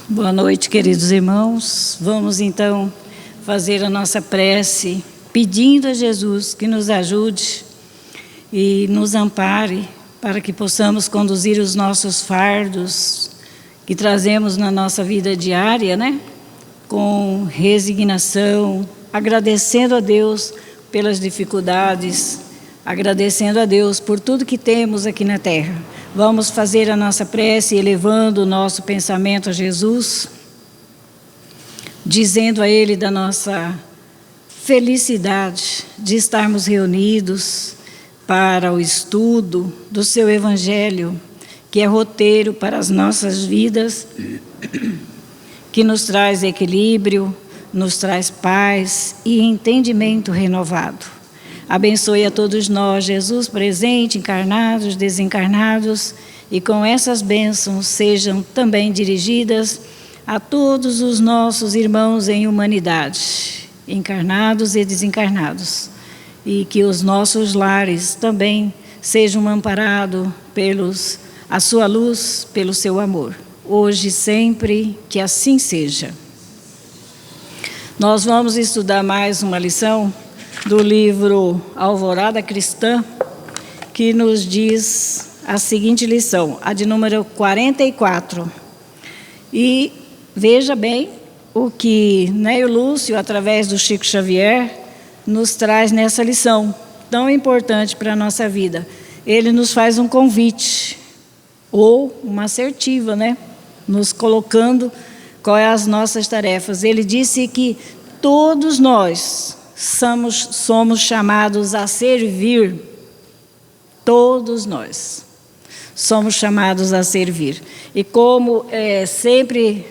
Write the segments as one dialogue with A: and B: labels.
A: Boa noite, queridos irmãos. Vamos então fazer a nossa prece, pedindo a Jesus que nos ajude e nos ampare para que possamos conduzir os nossos fardos que trazemos na nossa vida diária, né? Com resignação, agradecendo a Deus pelas dificuldades, agradecendo a Deus por tudo que temos aqui na terra. Vamos fazer a nossa prece elevando o nosso pensamento a Jesus, dizendo a Ele da nossa felicidade de estarmos reunidos para o estudo do Seu Evangelho, que é roteiro para as nossas vidas, que nos traz equilíbrio, nos traz paz e entendimento renovado. Abençoe a todos nós, Jesus presente, encarnados, desencarnados, e com essas bênçãos sejam também dirigidas a todos os nossos irmãos em humanidade, encarnados e desencarnados, e que os nossos lares também sejam amparados pelos a sua luz, pelo seu amor. Hoje e sempre, que assim seja. Nós vamos estudar mais uma lição do livro Alvorada Cristã, que nos diz a seguinte lição, a de número 44. E veja bem o que Neio Lúcio, através do Chico Xavier, nos traz nessa lição, tão importante para a nossa vida. Ele nos faz um convite, ou uma assertiva, né? Nos colocando quais as nossas tarefas. Ele disse que todos nós somos chamados a servir, todos nós somos chamados a servir. E como sempre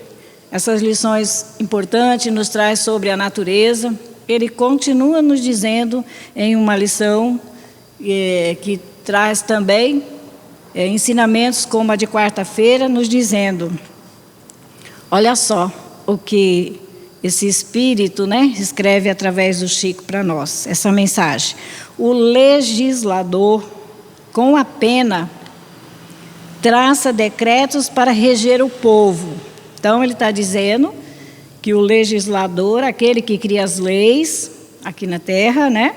A: essas lições importantes nos traz sobre a natureza, ele continua nos dizendo em uma lição que traz também ensinamentos como a de quarta-feira, nos dizendo, olha só o que esse Espírito, né, escreve através do Chico para nós, essa mensagem. O legislador, com a pena, traça decretos para reger o povo. Então, ele está dizendo que o legislador, aquele que cria as leis aqui na terra, né,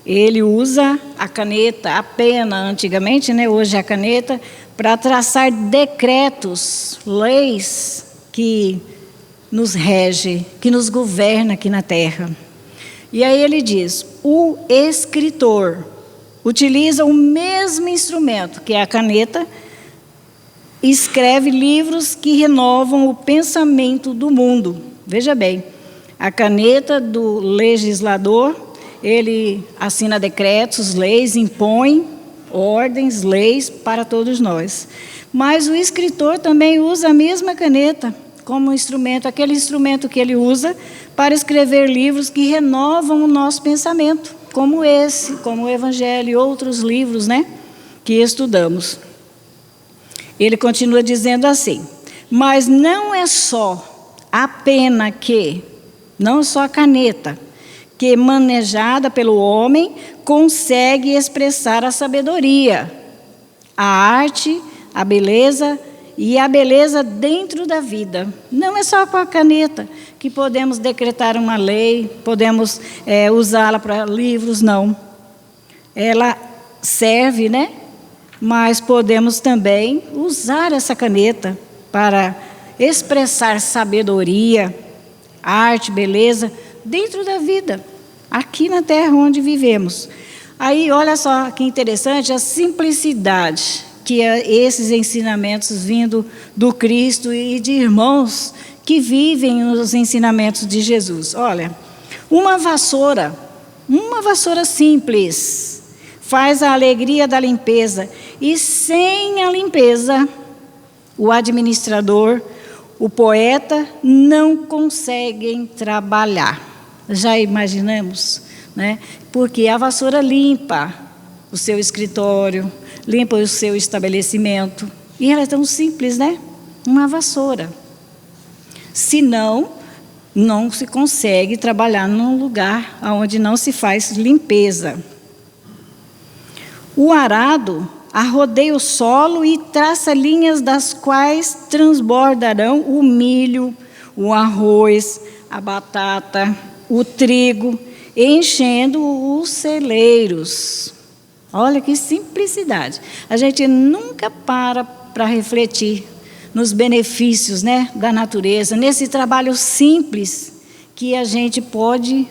A: ele usa a caneta, a pena, antigamente, né, hoje a caneta, para traçar decretos, leis que nos rege, que nos governa aqui na terra. E aí ele diz, o escritor utiliza o mesmo instrumento, que é a caneta, escreve livros que renovam o pensamento do mundo. Veja bem, a caneta do legislador, ele assina decretos, leis, impõe ordens, leis para todos nós. Mas o escritor também usa a mesma caneta como instrumento, aquele instrumento que ele usa para escrever livros que renovam o nosso pensamento, como esse, como o Evangelho e outros livros, né, que estudamos. Ele continua dizendo assim, mas não é só a pena que, não só a caneta, que manejada pelo homem consegue expressar a sabedoria, a arte, a beleza e a beleza dentro da vida. Não é só com a caneta que podemos decretar uma lei, podemos usá-la para livros, não. Ela serve, né? Mas podemos também usar essa caneta para expressar sabedoria, arte, beleza dentro da vida, aqui na terra onde vivemos. Aí, olha só que interessante a simplicidade que esses ensinamentos vindo do Cristo e de irmãos que vivem os ensinamentos de Jesus. Olha, uma vassoura simples, faz a alegria da limpeza, e sem a limpeza, o administrador, o poeta, não conseguem trabalhar. Já imaginamos, né? Porque a vassoura limpa o seu escritório, limpa o seu estabelecimento. E ela é tão simples, né? Uma vassoura. Senão, não se consegue trabalhar num lugar onde não se faz limpeza. O arado arrodeia o solo e traça linhas das quais transbordarão o milho, o arroz, a batata, o trigo, enchendo os celeiros. Olha que simplicidade. A gente nunca para refletir nos benefícios, né, da natureza, nesse trabalho simples que a gente pode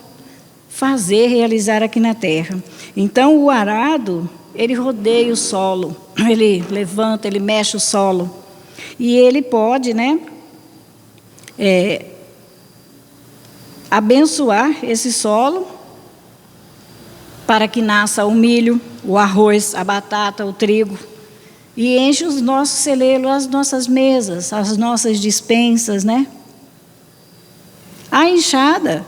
A: fazer, realizar aqui na terra. Então, o arado, ele rodeia o solo, ele levanta, ele mexe o solo. E ele pode, né, abençoar esse solo para que nasça o milho, o arroz, a batata, o trigo, e enche os nossos celeiros, as nossas mesas, as nossas despensas, né? A enxada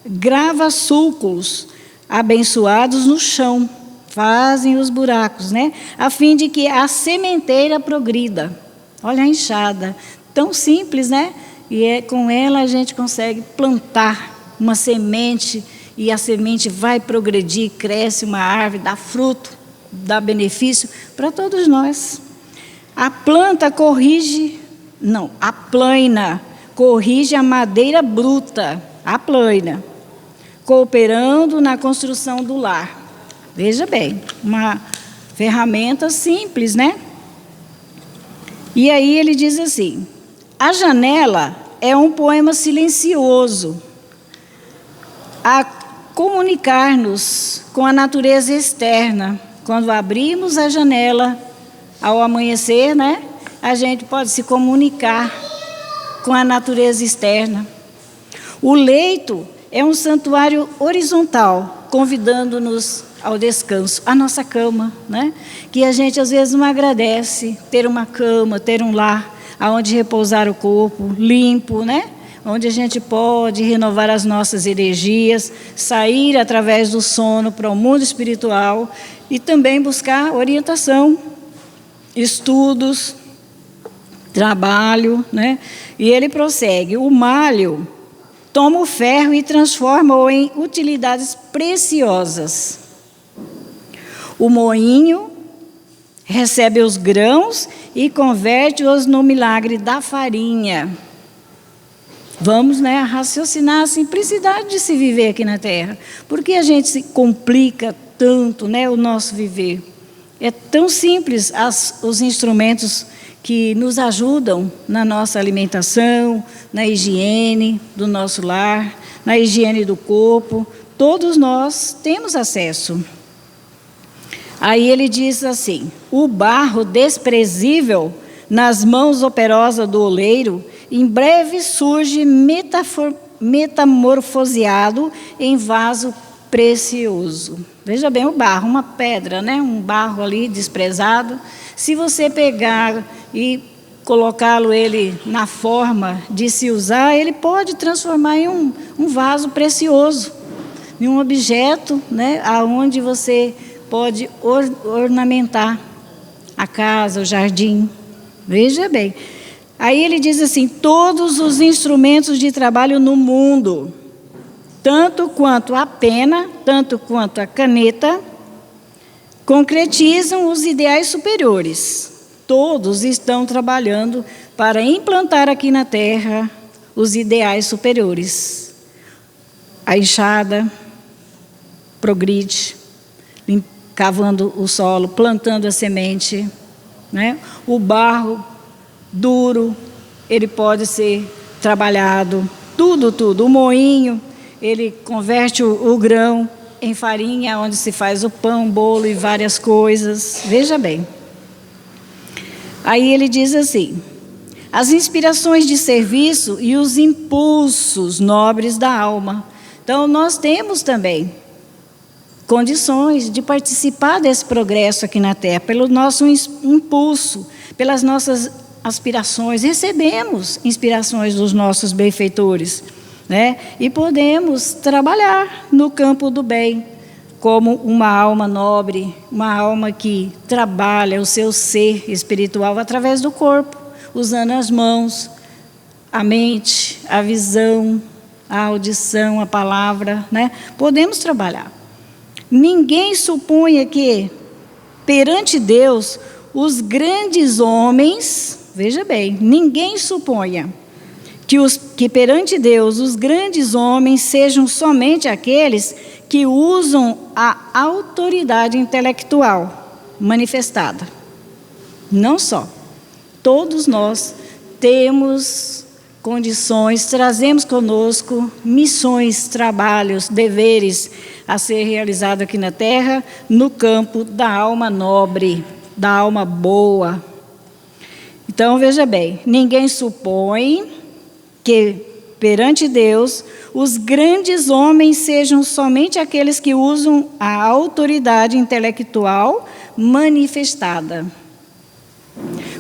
A: grava sulcos abençoados no chão, fazem os buracos, né? A fim de que a sementeira progrida. Olha a enxada, tão simples, né? E com ela a gente consegue plantar uma semente, e a semente vai progredir, cresce uma árvore, dá fruto, dá benefício para todos nós. A planta aplaina, corrige a madeira bruta, aplaina, cooperando na construção do lar. Veja bem, uma ferramenta simples, né? E aí ele diz assim: a janela é um poema silencioso a comunicar-nos com a natureza externa. Quando abrimos a janela ao amanhecer, né, a gente pode se comunicar com a natureza externa. O leito é um santuário horizontal, convidando-nos ao descanso. A nossa cama, né, que a gente às vezes não agradece, ter uma cama, ter um lar aonde repousar o corpo, limpo, né? Onde a gente pode renovar as nossas energias, sair através do sono para o mundo espiritual e também buscar orientação, estudos, trabalho, né? E ele prossegue: o malho toma o ferro e transforma-o em utilidades preciosas. O moinho recebe os grãos e converte-os no milagre da farinha. Vamos, né, raciocinar a simplicidade de se viver aqui na Terra. Por que a gente se complica tanto, né, o nosso viver? É tão simples os instrumentos que nos ajudam na nossa alimentação, na higiene do nosso lar, na higiene do corpo. Todos nós temos acesso. Aí ele diz assim: o barro desprezível nas mãos operosas do oleiro, em breve surge metamorfoseado em vaso precioso. Veja bem, o barro, uma pedra, né? Um barro ali desprezado. Se você pegar e colocá-lo ele na forma de se usar, ele pode transformar em um vaso precioso, em um objeto, né? Aonde você pode ornamentar a casa, o jardim. Veja bem. Aí ele diz assim: todos os instrumentos de trabalho no mundo, tanto quanto a pena, tanto quanto a caneta, concretizam os ideais superiores. Todos estão trabalhando para implantar aqui na Terra os ideais superiores. A enxada progride, cavando o solo, plantando a semente, né? O barro duro, ele pode ser trabalhado, tudo. O moinho, ele converte o grão em farinha, onde se faz o pão, bolo e várias coisas. Veja bem. Aí ele diz assim: as inspirações de serviço e os impulsos nobres da alma. Então, nós temos também condições de participar desse progresso aqui na Terra, pelo nosso impulso, pelas nossas aspirações. Recebemos inspirações dos nossos benfeitores, né? E podemos trabalhar no campo do bem, como uma alma nobre, uma alma que trabalha o seu ser espiritual através do corpo, usando as mãos, a mente, a visão, a audição, a palavra, né? Podemos trabalhar. Ninguém suponha que, perante Deus, os grandes homens, veja bem, ninguém suponha que perante Deus os grandes homens sejam somente aqueles que usam a autoridade intelectual manifestada. Não só. Todos nós temos condições, trazemos conosco missões, trabalhos, deveres a ser realizados aqui na terra, no campo da alma nobre, da alma boa. Então, veja bem, ninguém supõe que perante Deus os grandes homens sejam somente aqueles que usam a autoridade intelectual manifestada.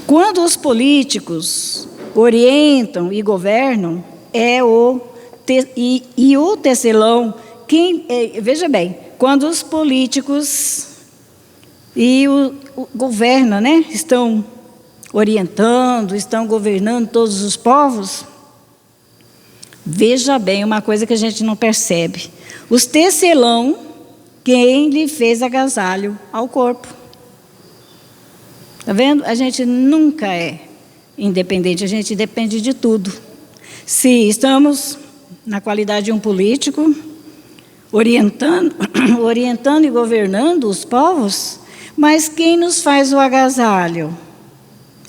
A: Quando os políticos orientam e governam, o tecelão, veja bem, quando os políticos governam, né, estão orientando, estão governando todos os povos, veja bem uma coisa que a gente não percebe. Os tecelão, quem lhe fez agasalho ao corpo. Está vendo? A gente nunca é independente, a gente depende de tudo. Se estamos na qualidade de um político, orientando e governando os povos, mas quem nos faz o agasalho?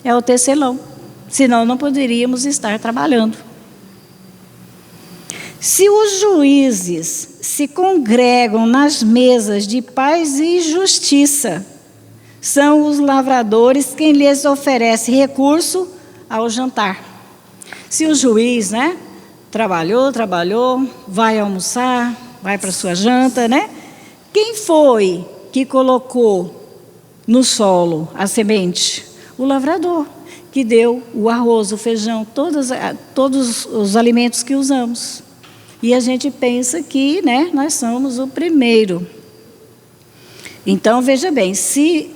A: É o tecelão. Senão não poderíamos estar trabalhando. Se os juízes se congregam nas mesas de paz e justiça, são os lavradores quem lhes oferece recurso ao jantar. Se o juiz, né, trabalhou, vai almoçar, vai para a sua janta, né? Quem foi que colocou no solo a semente? O lavrador, que deu o arroz, o feijão, todos os alimentos que usamos. E a gente pensa que, né, nós somos o primeiro. Então, veja bem, se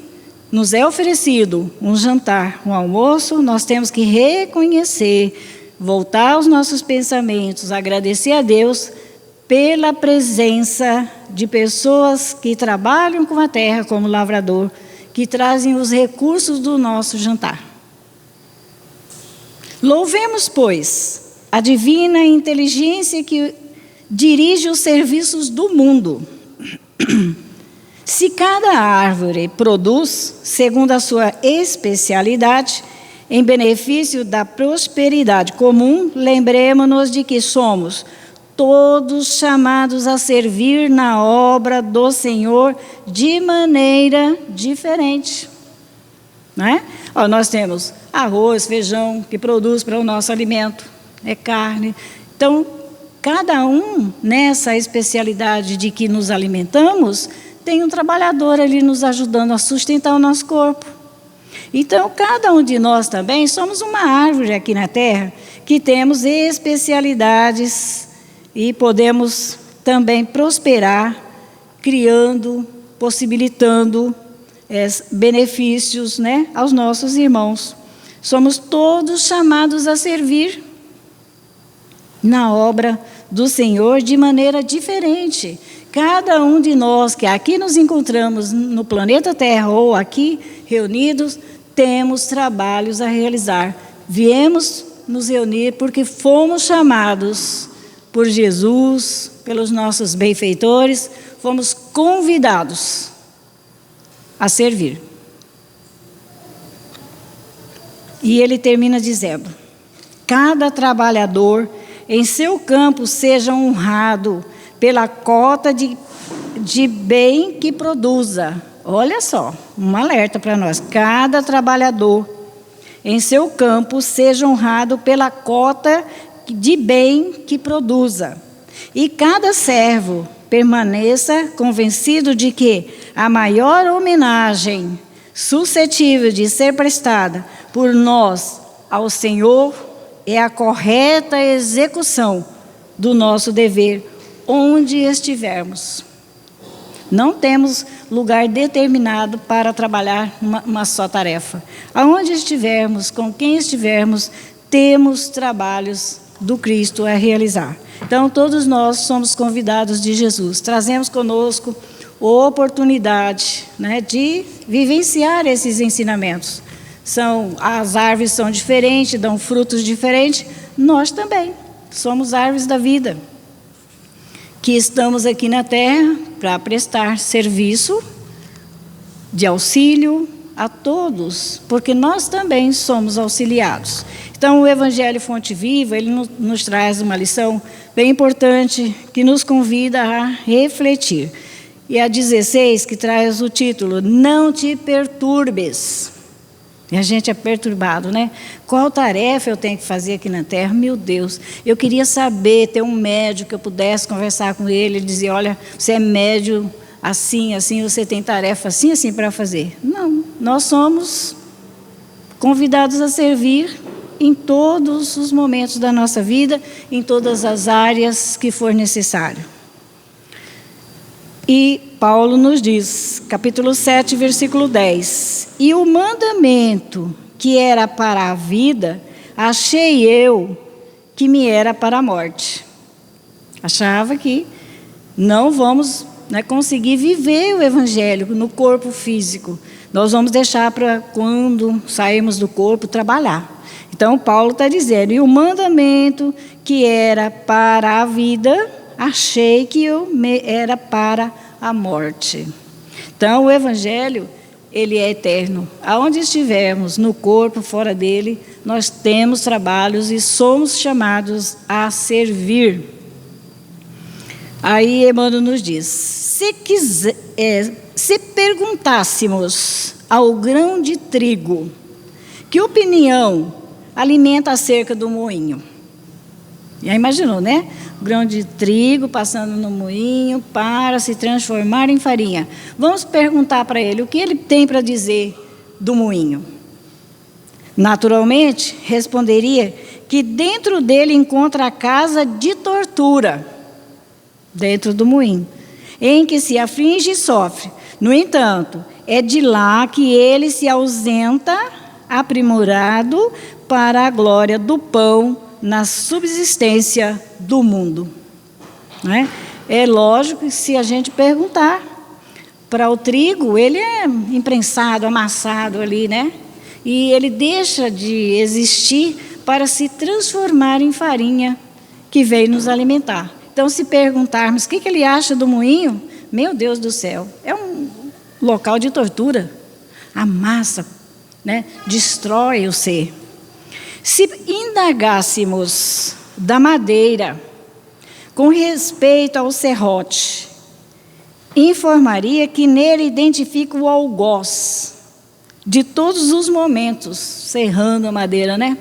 A: nos é oferecido um jantar, um almoço, nós temos que reconhecer, voltar aos nossos pensamentos, agradecer a Deus pela presença de pessoas que trabalham com a terra como lavrador, que trazem os recursos do nosso jantar. Louvemos, pois, a divina inteligência que dirige os serviços do mundo. Se cada árvore produz, segundo a sua especialidade, em benefício da prosperidade comum, lembremos-nos de que somos todos chamados a servir na obra do Senhor de maneira diferente. Né? Nós temos arroz, feijão, que produz para o nosso alimento, é carne. Então, cada um nessa especialidade de que nos alimentamos, tem um trabalhador ali nos ajudando a sustentar o nosso corpo. Então, cada um de nós também somos uma árvore aqui na terra, que temos especialidades e podemos também prosperar, criando, possibilitando benefícios, né, aos nossos irmãos. Somos todos chamados a servir na obra do Senhor de maneira diferente. Cada um de nós que aqui nos encontramos no planeta Terra ou aqui reunidos, temos trabalhos a realizar. Viemos nos reunir porque fomos chamados por Jesus, pelos nossos benfeitores, fomos convidados a servir. E ele termina dizendo: cada trabalhador em seu campo seja honrado pela cota de bem que produza. Olha só, um alerta para nós. Cada trabalhador em seu campo seja honrado pela cota de bem que produza. E cada servo permaneça convencido de que a maior homenagem suscetível de ser prestada por nós ao Senhor é a correta execução do nosso dever, onde estivermos. Não temos lugar determinado para trabalhar uma só tarefa. Aonde estivermos, com quem estivermos, temos trabalhos do Cristo a realizar. Então, todos nós somos convidados de Jesus. Trazemos conosco oportunidade, né, de vivenciar esses ensinamentos. As árvores são diferentes, dão frutos diferentes, nós também somos árvores da vida, que estamos aqui na terra para prestar serviço de auxílio a todos, porque nós também somos auxiliados. Então, o Evangelho Fonte Viva, ele nos traz uma lição bem importante, que nos convida a refletir. E a 16, que traz o título, Não te perturbes. E a gente é perturbado, né? Qual tarefa eu tenho que fazer aqui na terra? Meu Deus, eu queria saber, ter um médico que eu pudesse conversar com ele, dizer, olha, você é médio assim, assim, você tem tarefa assim, assim para fazer. Não, nós somos convidados a servir em todos os momentos da nossa vida, em todas as áreas que for necessário. E Paulo nos diz, capítulo 7, versículo 10, e o mandamento que era para a vida, achei eu que me era para a morte. Achava que não vamos conseguir viver o Evangelho no corpo físico. Nós vamos deixar para quando sairmos do corpo trabalhar. Então, Paulo está dizendo, e o mandamento que era para a vida, achei que era para a morte. Então, o Evangelho, ele é eterno. Aonde estivermos, no corpo, fora dele, nós temos trabalhos e somos chamados a servir. Aí Emmanuel nos diz, se perguntássemos ao grão de trigo, que opinião alimenta acerca do moinho? Já imaginou, né? O grão de trigo passando no moinho para se transformar em farinha. Vamos perguntar para ele o que ele tem para dizer do moinho. Naturalmente, responderia que dentro dele encontra a casa de tortura, dentro do moinho, em que se aflige e sofre. No entanto, é de lá que ele se ausenta, aprimorado para a glória do pão na subsistência do mundo. Não é? É lógico que se a gente perguntar para o trigo, ele é imprensado, amassado ali, né? E ele deixa de existir para se transformar em farinha que veio nos alimentar. Então, se perguntarmos o que ele acha do moinho, meu Deus do céu, é um local de tortura. Amassa, né? Destrói o ser. Se indagássemos da madeira com respeito ao serrote, informaria que nele identifica o algoz de todos os momentos, serrando a madeira, né?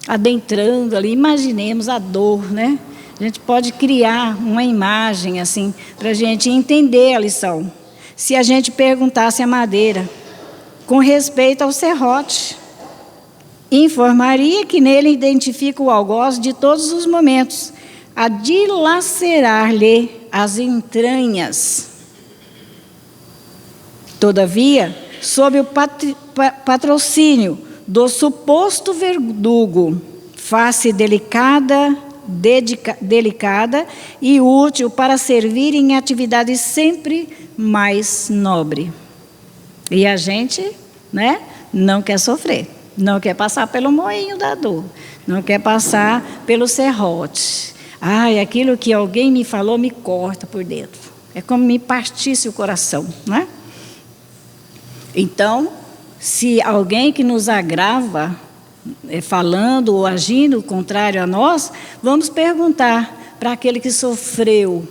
A: Adentrando ali, imaginemos a dor, né? A gente pode criar uma imagem assim, para a gente entender a lição. Se a gente perguntasse a madeira, com respeito ao serrote, informaria que nele identifica o algoz de todos os momentos, a dilacerar-lhe as entranhas. Todavia, sob o patrocínio do suposto verdugo, face delicada e útil para servir em atividade sempre mais nobre. E a gente, né, não quer sofrer, não quer passar pelo moinho da dor, não quer passar pelo serrote. Ai, aquilo que alguém me falou me corta por dentro. É como me partisse o coração, né? Então, se alguém que nos agrava, falando ou agindo contrário a nós, vamos perguntar para aquele que sofreu,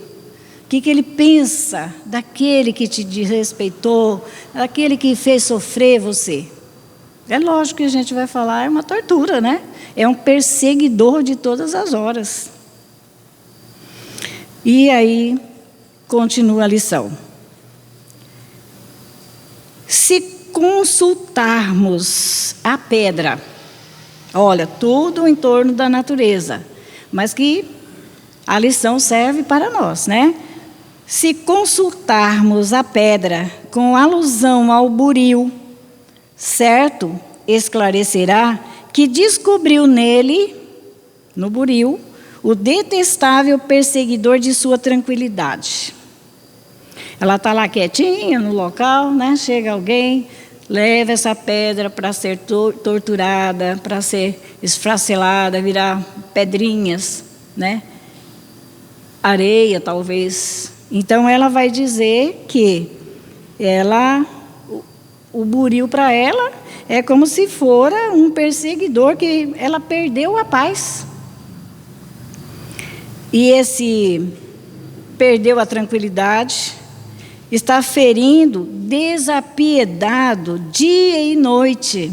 A: o que ele pensa daquele que te desrespeitou, daquele que fez sofrer você. É lógico que a gente vai falar, é uma tortura, né? É um perseguidor de todas as horas. E aí, continua a lição. Se consultarmos a pedra, olha, tudo em torno da natureza, mas que a lição serve para nós, né? Se consultarmos a pedra com alusão ao buril, certo, esclarecerá que descobriu nele, no buril, o detestável perseguidor de sua tranquilidade. Ela está lá quietinha no local, né? Chega alguém, leva essa pedra para ser torturada, para ser esfacelada, virar pedrinhas, né? Areia, talvez. Então, ela vai dizer que o buril para ela é como se fora um perseguidor, que ela perdeu a paz. E esse perdeu a tranquilidade, está ferindo, desapiedado, dia e noite.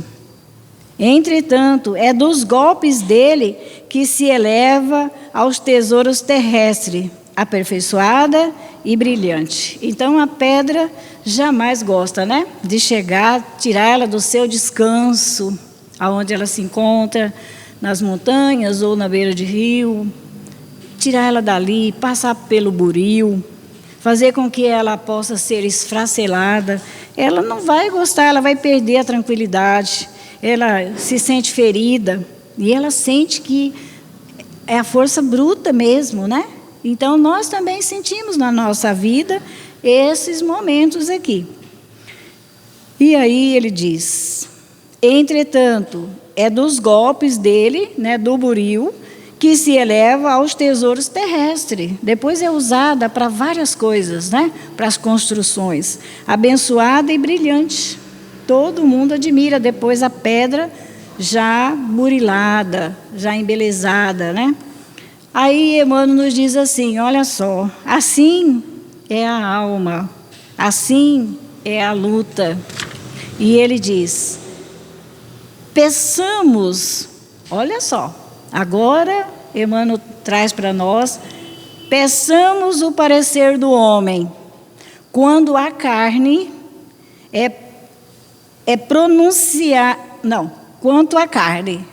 A: Entretanto, é dos golpes dele que se eleva aos tesouros terrestres, aperfeiçoada e brilhante. Então, a pedra jamais gosta, né, de chegar, tirar ela do seu descanso, aonde ela se encontra, nas montanhas ou na beira de rio, tirar ela dali, passar pelo buril, fazer com que ela possa ser esfacelada. Ela não vai gostar, ela vai perder a tranquilidade, ela se sente ferida, e ela sente que é a força bruta mesmo, né? Então, nós também sentimos na nossa vida esses momentos aqui. E aí ele diz: entretanto, é dos golpes dele, né, do buril, que se eleva aos tesouros terrestres. Depois é usada para várias coisas, né? Para as construções. Abençoada e brilhante. Todo mundo admira depois a pedra já burilada, já embelezada, né? Aí Emmanuel nos diz assim, olha só, assim é a alma, assim é a luta. E ele diz, peçamos, olha só, agora Emmanuel traz para nós, peçamos o parecer do homem, quando a carne quanto à carne,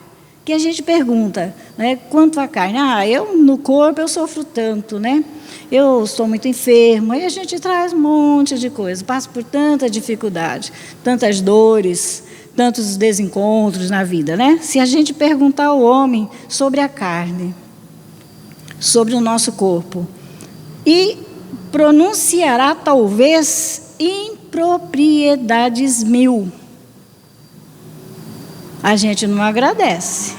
A: que a gente pergunta, né, quanto à carne, eu no corpo eu sofro tanto, né, eu sou muito enfermo, aí a gente traz um monte de coisa, passa por tanta dificuldade, tantas dores, tantos desencontros na vida, né? Se a gente perguntar ao homem sobre a carne, sobre o nosso corpo, e pronunciará talvez impropriedades 1000. A gente não agradece.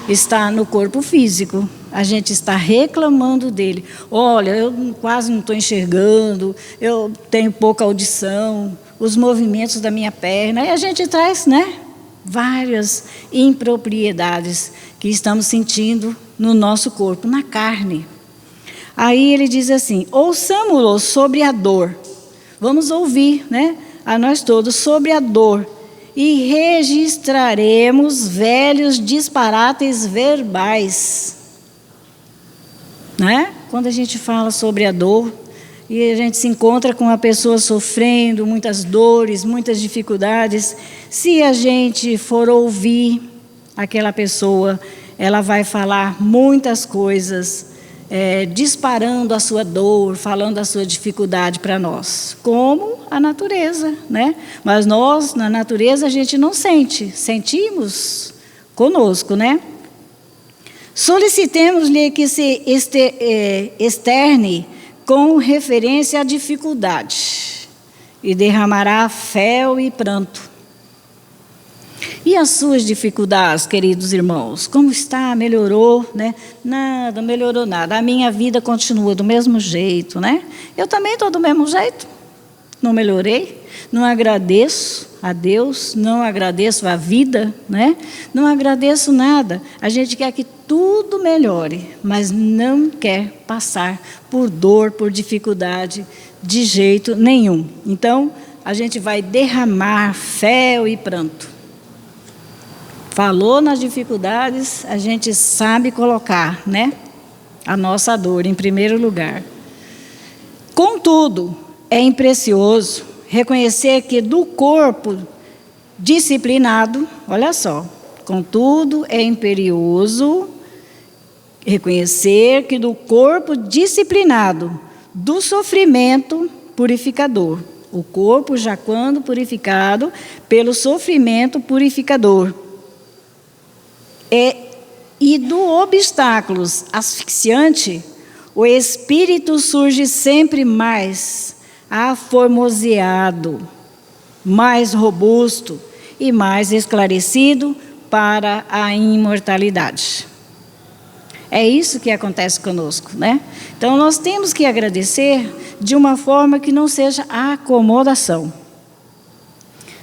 A: Está no corpo físico, a gente está reclamando dele. Olha, eu quase não estou enxergando, eu tenho pouca audição, os movimentos da minha perna, e a gente traz, né, várias impropriedades que estamos sentindo no nosso corpo, na carne. Aí ele diz assim, ouçamo-lo sobre a dor. Vamos ouvir, né, a nós todos, sobre a dor. E registraremos velhos disparates verbais. Né? Quando a gente fala sobre a dor, e a gente se encontra com uma pessoa sofrendo muitas dores, muitas dificuldades, se a gente for ouvir aquela pessoa, ela vai falar muitas coisas, disparando a sua dor, falando a sua dificuldade para nós, como a natureza, né? Mas nós, na natureza, a gente não sente, sentimos conosco, né? Solicitemos-lhe que se externe com referência à dificuldade, e derramará fel e pranto. E as suas dificuldades, queridos irmãos? Como está? Melhorou, né? Nada, melhorou nada. A minha vida continua do mesmo jeito, né? Eu também estou do mesmo jeito. Não melhorei, não agradeço a Deus, não agradeço a vida, né? Não agradeço nada. A gente quer que tudo melhore, mas não quer passar por dor, por dificuldade, de jeito nenhum. Então, a gente vai derramar fel e pranto. Falou nas dificuldades, a gente sabe colocar, né, a nossa dor em primeiro lugar. Contudo, é imprecioso reconhecer que do corpo disciplinado, olha só, contudo, é imperioso reconhecer que do corpo disciplinado, do sofrimento purificador, o corpo já quando purificado pelo sofrimento purificador, e do obstáculos asfixiante, o espírito surge sempre mais aformoseado, mais robusto e mais esclarecido para a imortalidade. É isso que acontece conosco, né? Então, nós temos que agradecer de uma forma que não seja acomodação.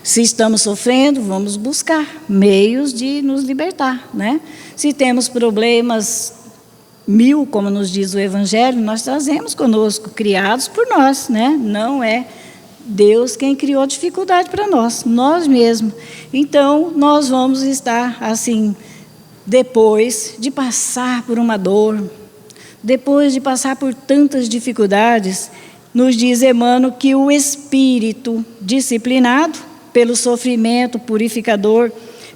A: Se estamos sofrendo, vamos buscar meios de nos libertar, né? Se temos problemas 1000, como nos diz o Evangelho, nós trazemos conosco, criados por nós, né? Não é Deus quem criou dificuldade para nós mesmos. Então, nós vamos estar assim, depois de passar por uma dor, depois de passar por tantas dificuldades, nos diz Emmanuel que o espírito disciplinado pelo sofrimento purificador,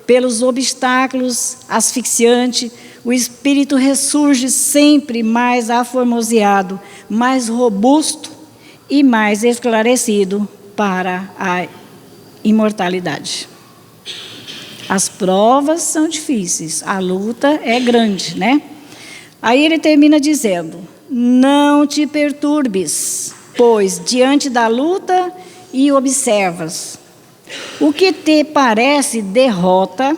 A: pelos obstáculos asfixiantes, o espírito ressurge sempre mais aformoseado, mais robusto e mais esclarecido para a imortalidade. As provas são difíceis, a luta é grande, né? Aí ele termina dizendo: não te perturbes, pois diante da luta e observas. O que te parece derrota,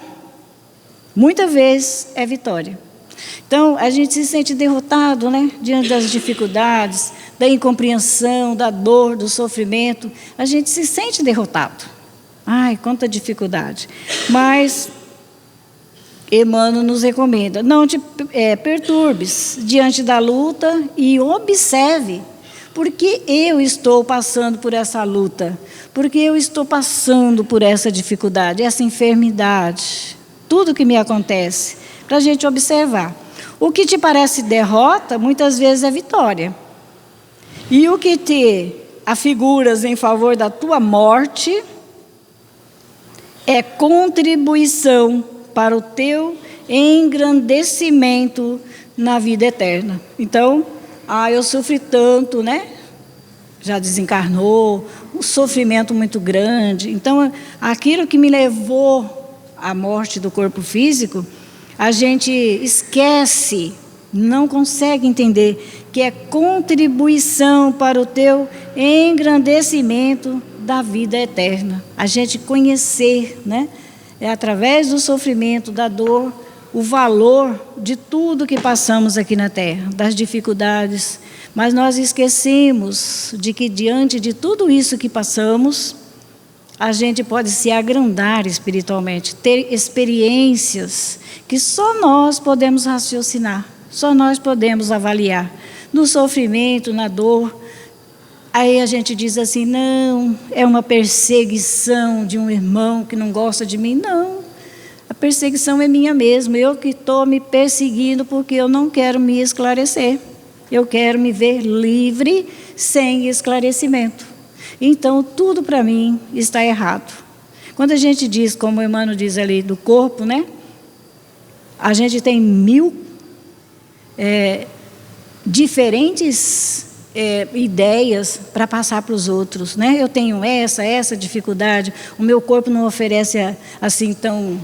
A: muitas vezes é vitória. Então, a gente se sente derrotado, né? Diante das dificuldades, da incompreensão, da dor, do sofrimento. A gente se sente derrotado. Ai, quanta dificuldade. Mas Emmanuel nos recomenda: não te perturbes diante da luta e observe. Por que eu estou passando por essa luta? Por que eu estou passando por essa dificuldade, essa enfermidade? Tudo que me acontece, para a gente observar. O que te parece derrota, muitas vezes é vitória. E o que te afiguras em favor da tua morte é contribuição para o teu engrandecimento na vida eterna. Então, eu sofri tanto, né? Já desencarnou, um sofrimento muito grande. Então, aquilo que me levou à morte do corpo físico, a gente esquece, não consegue entender que é contribuição para o teu engrandecimento da vida eterna. A gente conhecer, né? É através do sofrimento, da dor, o valor de tudo que passamos aqui na Terra, das dificuldades. Mas nós esquecemos de que diante de tudo isso que passamos, a gente pode se agrandar espiritualmente, ter experiências que só nós podemos raciocinar, só nós podemos avaliar. No sofrimento, na dor, aí a gente diz assim: não, é uma perseguição de um irmão que não gosta de mim. Não, a perseguição é minha mesmo, eu que estou me perseguindo porque eu não quero me esclarecer. Eu quero me ver livre, sem esclarecimento. Então, tudo para mim está errado. Quando a gente diz, como o Emmanuel diz ali, do corpo, né? A gente tem 1000 diferentes ideias para passar para os outros, né? Eu tenho essa dificuldade, o meu corpo não oferece assim tão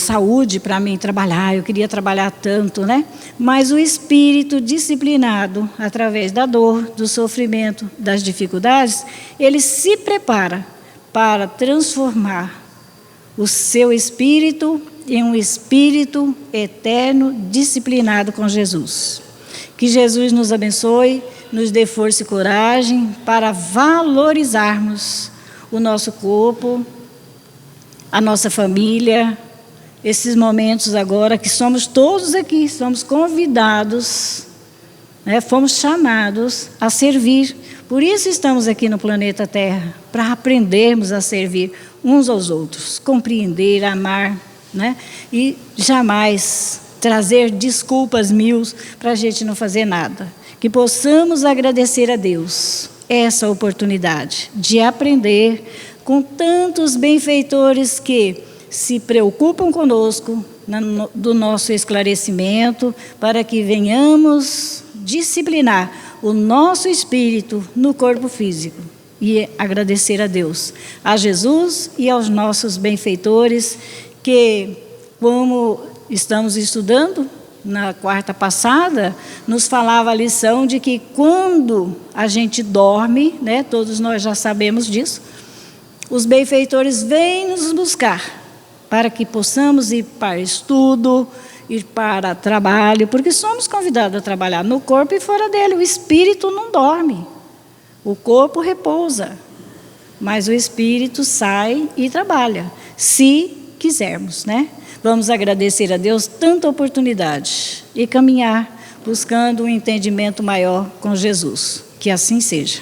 A: saúde para mim trabalhar, eu queria trabalhar tanto, né? Mas o espírito disciplinado, através da dor, do sofrimento, das dificuldades, ele se prepara para transformar o seu espírito em um espírito eterno, disciplinado com Jesus. Que Jesus nos abençoe, nos dê força e coragem para valorizarmos o nosso corpo, a nossa família, esses momentos agora que somos todos aqui, somos convidados, né, fomos chamados a servir. Por isso estamos aqui no planeta Terra, para aprendermos a servir uns aos outros, compreender, amar, né, e jamais trazer desculpas 1000 para a gente não fazer nada. Que possamos agradecer a Deus essa oportunidade de aprender com tantos benfeitores que se preocupam conosco do nosso esclarecimento, para que venhamos disciplinar o nosso espírito no corpo físico e agradecer a Deus, a Jesus e aos nossos benfeitores que, como estamos estudando na quarta passada, nos falava a lição de que quando a gente dorme, né, todos nós já sabemos disso, os benfeitores vêm nos buscar para que possamos ir para estudo, ir para trabalho, porque somos convidados a trabalhar no corpo e fora dele. O espírito não dorme, o corpo repousa, mas o espírito sai e trabalha, se quisermos, né? Vamos agradecer a Deus tanta oportunidade e caminhar buscando um entendimento maior com Jesus. Que assim seja.